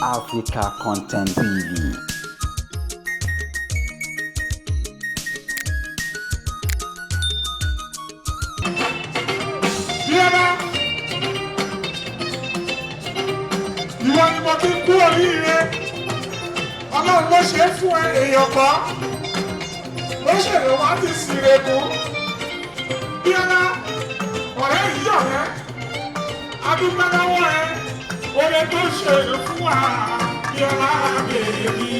Africa Content TV. Ìwọ ni mo ti kú oríire, Ọlọ́run ló ṣe é fún èèyàn kan, ló ṣèlè wá ti sìrèkú. Bíọ́lá, ọ̀rẹ́ yìí ọ̀rẹ́, adúpẹ́ lọ́wọ́ ẹ, oore tó ṣèlè fún wa, Bíọ́lá bèbí.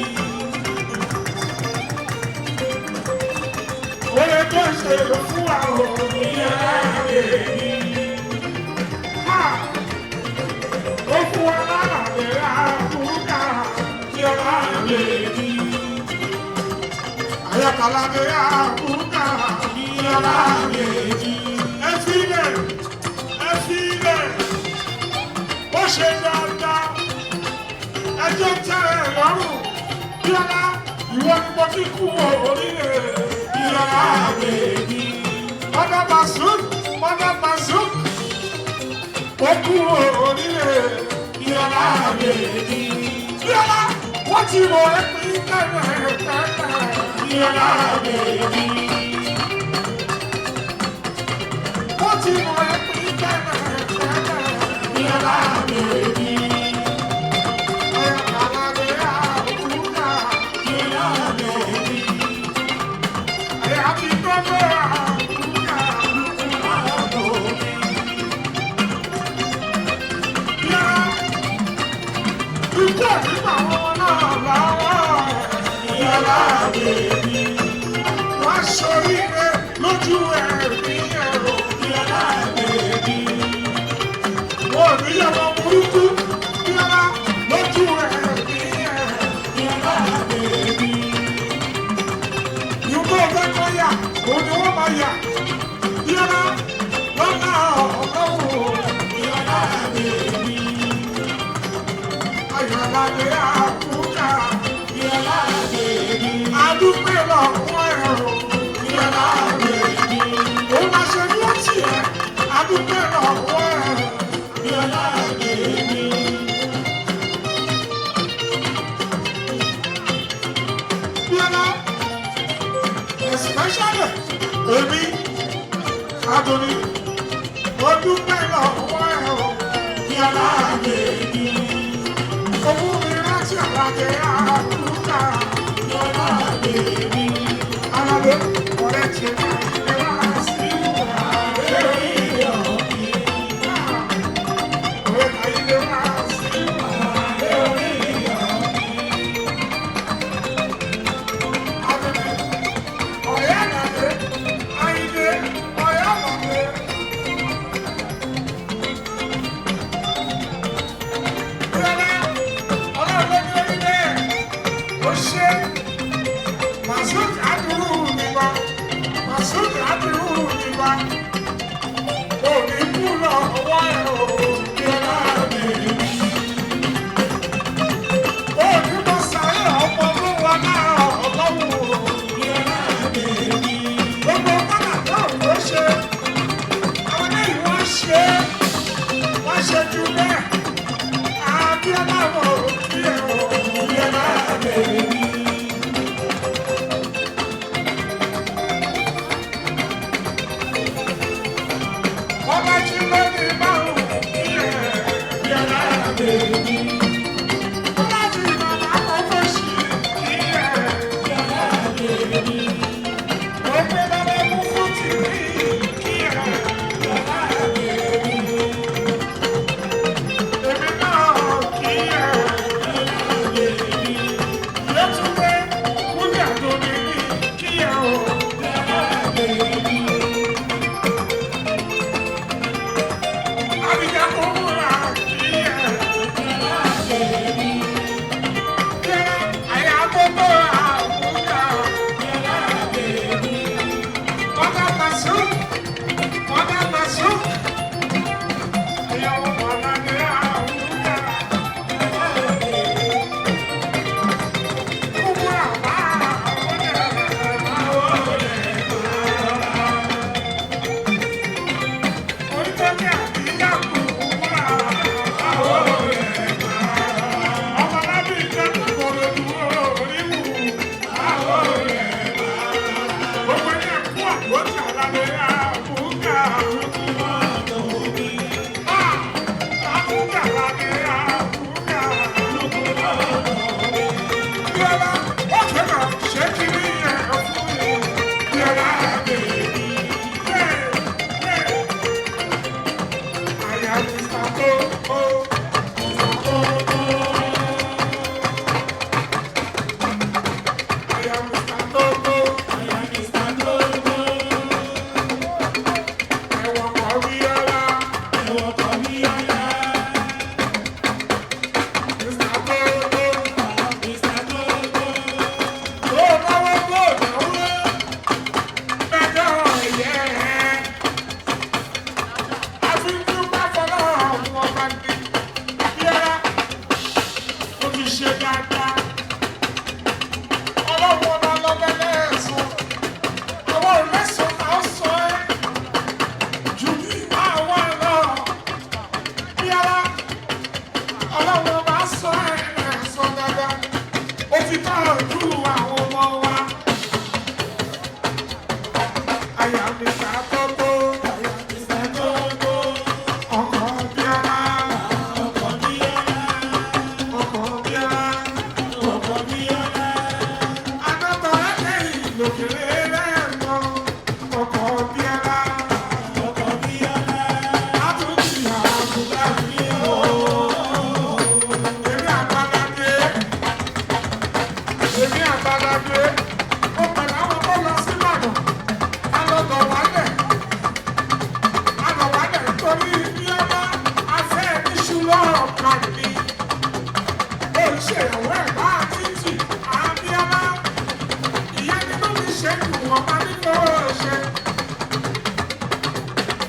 Oore tó ṣèlè fún wa, Bíọ́lá bèbí. Ó fún wa láàbẹ̀ àbúkà, Bíọ́lá bèbí. Ayọ̀kọ̀lábẹ̀ àbúkà, Bíọ́lá bèbí. Ẹ filẹ̀, ó ṣe dáadáa, ẹjọ́ tẹ́ ẹ lọ́rùn. Bíọ́lá, ìwọ ni mo ti kú oríire, Bíọ́lá bèbí. Mọ́dà Masuk, ó kú oríire, Bíọ́lá bèbí. Bíọ́lá, wọ́n ti rò ẹ́ pín kẹ́rẹ̀kẹ́rẹ̀, Bíọ́lá bèbí. Wọ́n ti rò ẹ́ pín kẹ́rẹ̀kẹ́rẹ̀, Bíọ́lá bèbí. Ayọ̀kọ̀lábẹ̀ àbúkà, Bíọ́lá bèbí. Happy birthday, àbúkà, Bíọ́lá bèbí. Ìjọ nígbà wọn náà láwọ́ Bíọ́lá bèbí. Wọ́n ṣoríire lójú ẹ̀rí ẹ̀rọ, Bíọ́lá bèbí. Wọ́n rí ọmọ burúkú, Bíọ́lá lójú ẹ̀rí ẹ̀rọ, Bíọ́lá bèbí. Ìwọ́n ọ̀fẹ́ kan yà, òun ni wọ́n máa yà, Bíọ́lá lọ́nà ọ̀gọ́wò, Bíọ́lá bèbí. Ayọ̀kọ̀lábẹ̀ àbúkà, Bíọ́lá bèbí. Adúpẹ́ lọ́wọ́ ẹ̀rọ, Bíọ́lá bèbí. Òun máa ṣe ní ọtí ẹ̀, adúpẹ́ lọ́wọ́ ẹ̀rọ, Bíọ́lá bèbí. Bíọ́lá, especially èmi, Adoni, ó dúpẹ́ lọ́wọ́ ẹ̀rọ, Bíọ́lá bèbí. Owó mi rántí Àlàdé àbúkà, Bíọ́lá bèbí. Àlàdé, ọ̀rẹ́ ti ní àyè wá sí ìwà lórí ọ̀bí. Ọ̀rẹ́ àyè wá sí ìwà lórí ọ̀bí. Àlàdé, ọ̀rẹ́ Àlàdé, Àyìndé, ọ̀rẹ́ Àlàdé. Bíọ́lá, Ọlọ́run ló ní orí bẹ́ẹ̀. Ó ṣe Masuk àdúrú nípa, Masuk àdúrú nípa. Òní kú lọ́wọ́ ẹ̀rọ, Bíọ́lá bèbí. Òní mo sáré ọmọ ló wà náà ọlọ́wọ́, Bíọ́lá bèbí. Gbogbo kọ́nà náà ló ṣe, àwọn eléyìí wọ́n ṣe jù bẹ́ẹ̀. Bíọ́lá wò kí ẹ wò, Bíọ́lá bèbí. Ọba tí ló ní báwo kí ẹ, Bíọ́lá bèbí. Ọba tí màmá kọ́kọ́ sí kí ẹ, Bíọ́lá bèbí. Ó pé bàbá mú fún tìrí kí ẹ, Bíọ́lá bèbí. Èmi náà kí ẹ, Bíọ́lá bèbí. Yétúndé kúndé àdóni ní kí ẹ o, Bíọ́lá bèbí. Àbíjà kò múra kí ẹ, Bíọ́lá gbàgbé ó pẹ̀lú àwọn tó lọ sí Ìbàdàn alọ́dọ̀ wálẹ̀ nítorí bí ọba afẹ́ níṣu lọ́rọ̀ kan ní olùṣèyàwó ẹ̀gbá títì Abíọ́lá ìyá ni ló fi ṣe jù wọ́n bá nígbà ṣe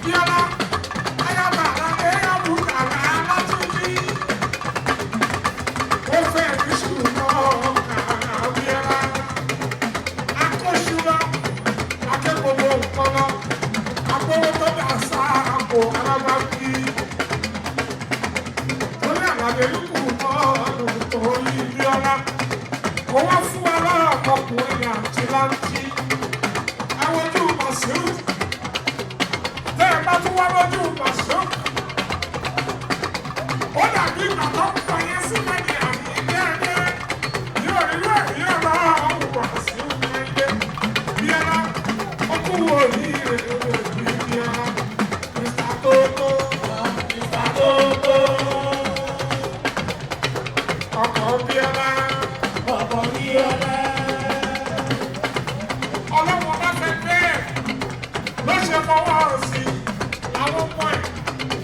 Bíọ́lá ayábàlá ẹ̀yàwó kàrà látúndí ó fẹ́ níṣu lọ́rọ̀ kan Abíọ́lá akóṣùlọ akẹ́kọ̀ọ́ nǹkan lọ agbówó tó dà sáàpò alábàbí orí àgbàdo lùkù bọ́ọ̀lù orí Bíọ́lá owó fún wa lọ́rọ̀ ọkùnrin àti láńtí àwọn ojú màsíù tẹ́ ẹ bá tún wá lójú màsíù ó dàbí ìgbà tó ń pọ̀ yẹn sí mẹ́rin àmì ẹgbẹ́ yóò rí lẹ́yìn ọ̀rọ̀ ọ̀hún màsíù ní ẹgbẹ́ Bíọ́lá ó kú orí rẹ̀ Bíọ́lá Mr. Toto ọkọ̀ Bíọ́lá ọlọ́wọ́ bá fẹ́ bẹ́ẹ̀ ló ṣe fọwọ́ sí àwọn ọmọ ẹ̀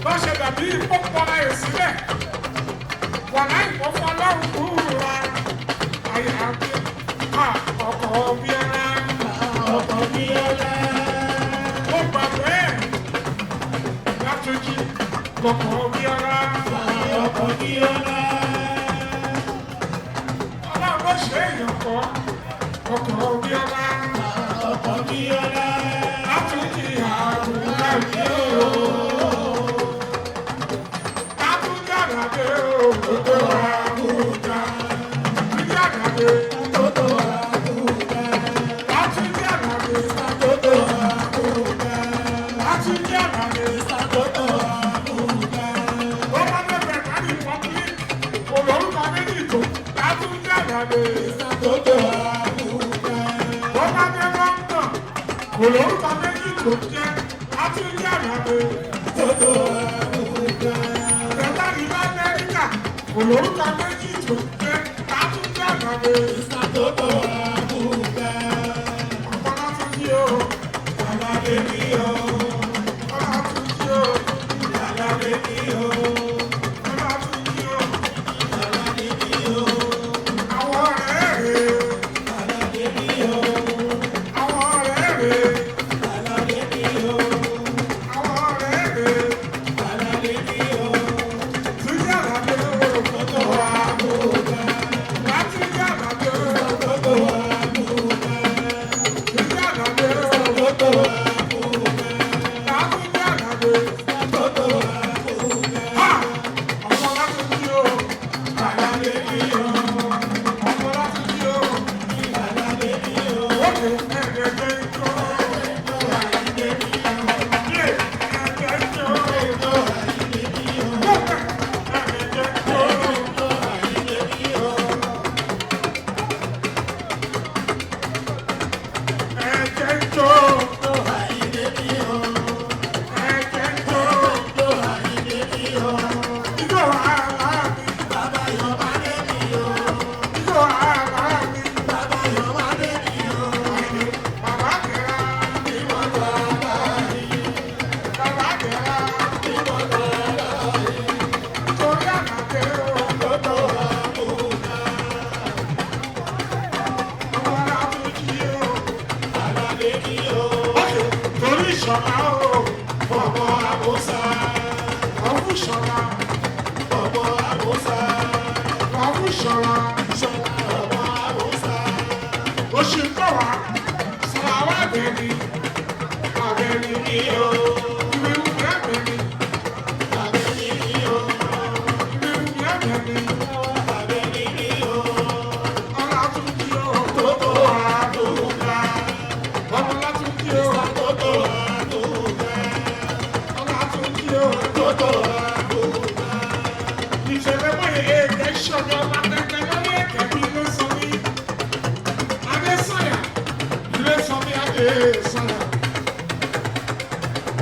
ló ṣe dàbí ìpọ́pọ́lá ẹ̀ sílẹ̀ wà láì fọ́fọ́ ọlọ́run kúrúra àyà àti ọkọ̀ Bíọ́lá ó gbàgbé látúnjí ọkọ̀ Bíọ́lá ọlọ́run ló ṣe èèyàn kọ́ ọkọ̀ Bíọ́lá látúnjí àgùnlẹ̀ mi ó látúnjí àgàdé ó gbogbo àgùntà látúnjí àgàdé látúnjí àgàdé látúnjí àgàdé ó bá bẹ̀rẹ̀ láti pọ́ńpì olórúkọ méjì tó látúnjí àgàdé ó bá bẹ̀rẹ̀ lọ́ńdọ̀ olórúkọ méjì tó jẹ́ látúnjí àgàdé tẹ̀lá ní Amẹ́ríkà olórúkọ méjì tó jẹ́ látúnjí àgàdé ọ̀pọ̀ látúnjí ó àgàdé ní ó látúnjí ó àgàdé ní ó látúnjí ó àwọn ọ̀rẹ́ rẹ̀ àwọn ọ̀rẹ́ rẹ̀ àwọn ọ̀rẹ́ rẹ̀ túnjí àgàdé ó látúnjí àgàdé ó túnjí àgàdé ó látúnjí àgàdé ọmọ látúnjí ó àgàdé ní ó ọmọ látúnjí ó òkè ẹ̀ẹ́dẹ̀gbẹ̀ tó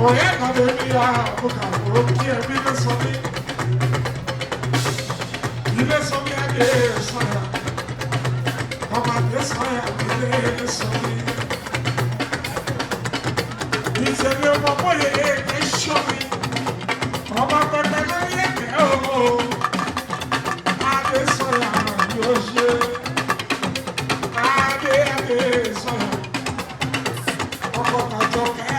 ọ̀rẹ́ kan lè ní àbúkà òun kí ẹbí ló sọ mí ilé sọ mí adé sọ̀rọ̀ ọmọ adé Adésanya ilé sọ̀rí. Ìṣẹ̀lẹ̀ ọmọ bóyá èké ṣọ́ mi. Ọba pẹpẹ lórí èké o. Adésanya yóò ṣe. Adésanya. Ọkọ̀ kàjọ kẹ́.